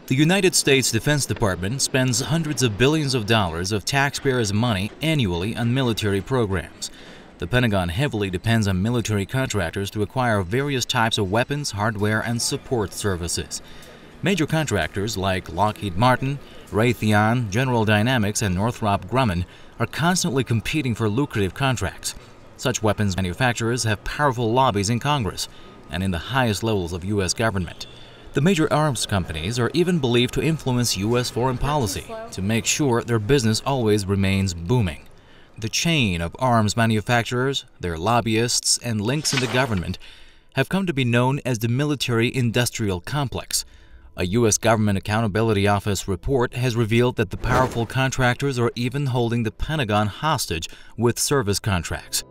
The United States Defense Department spends hundreds of billions of dollars of taxpayers' money annually on military programs. The Pentagon heavily depends on military contractors to acquire various types of weapons, hardware, and support services. Major contractors like Lockheed Martin, Raytheon, General Dynamics, and Northrop Grumman are constantly competing for lucrative contracts. Such weapons manufacturers have powerful lobbies in Congress and in the highest levels of U.S. government. The major arms companies are even believed to influence U.S. foreign policy to make sure their business always remains booming. The chain of arms manufacturers, their lobbyists, and links in the government have come to be known as the military-industrial complex. A U.S. Government Accountability Office report has revealed that the powerful contractors are even holding the Pentagon hostage with service contracts.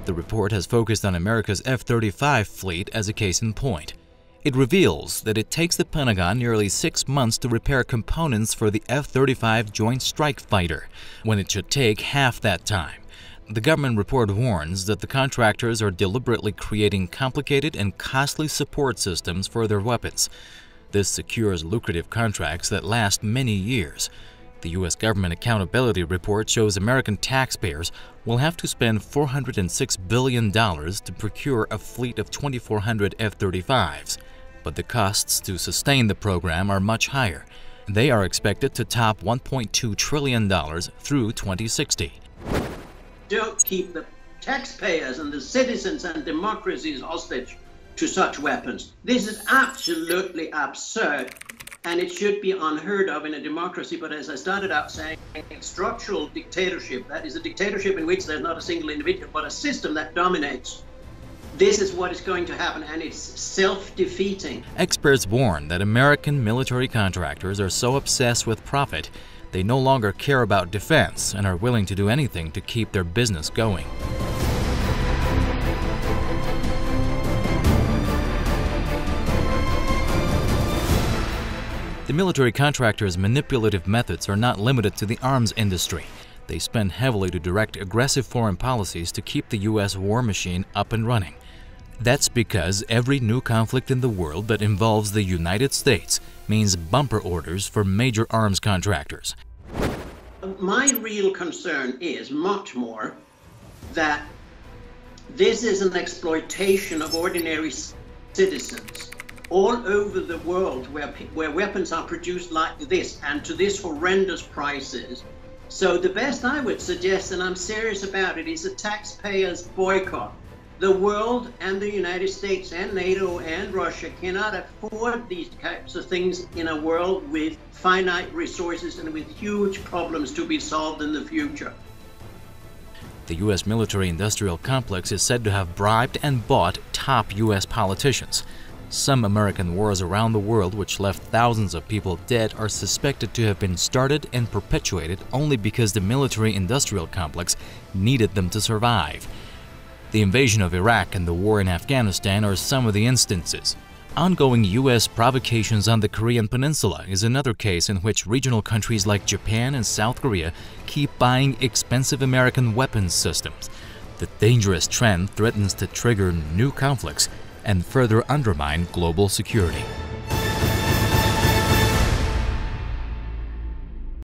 The report has focused on America's F-35 fleet as a case in point. It reveals that it takes the Pentagon nearly 6 months to repair components for the F-35 Joint Strike Fighter, when it should take half that time. The government report warns that the contractors are deliberately creating complicated and costly support systems for their weapons. This secures lucrative contracts that last many years. The U.S. Government Accountability Report shows American taxpayers will have to spend $406 billion to procure a fleet of 2,400 F-35s. But the costs to sustain the program are much higher. They are expected to top $1.2 trillion through 2060. Don't keep the taxpayers and the citizens and democracies hostage to such weapons. This is absolutely absurd. And it should be unheard of in a democracy, but as I started out saying, structural dictatorship, that is a dictatorship in which there's not a single individual, but a system that dominates. This is what is going to happen, and it's self-defeating. Experts warn that American military contractors are so obsessed with profit, they no longer care about defense and are willing to do anything to keep their business going. The military contractors' manipulative methods are not limited to the arms industry. They spend heavily to direct aggressive foreign policies to keep the U.S. war machine up and running. That's because every new conflict in the world that involves the United States means bumper orders for major arms contractors. My real concern is much more that this is an exploitation of ordinary citizens all over the world where weapons are produced like this and to this horrendous prices. So the best I would suggest, and I'm serious about it, is a taxpayers boycott. The world and the United States and NATO and Russia cannot afford these types of things in a world with finite resources and with huge problems to be solved in the future. The U.S. military-industrial complex is said to have bribed and bought top U.S. politicians. Some American wars around the world which left thousands of people dead are suspected to have been started and perpetuated only because the military-industrial complex needed them to survive. The invasion of Iraq and the war in Afghanistan are some of the instances. Ongoing U.S. provocations on the Korean Peninsula is another case in which regional countries like Japan and South Korea keep buying expensive American weapons systems. The dangerous trend threatens to trigger new conflicts and further undermine global security.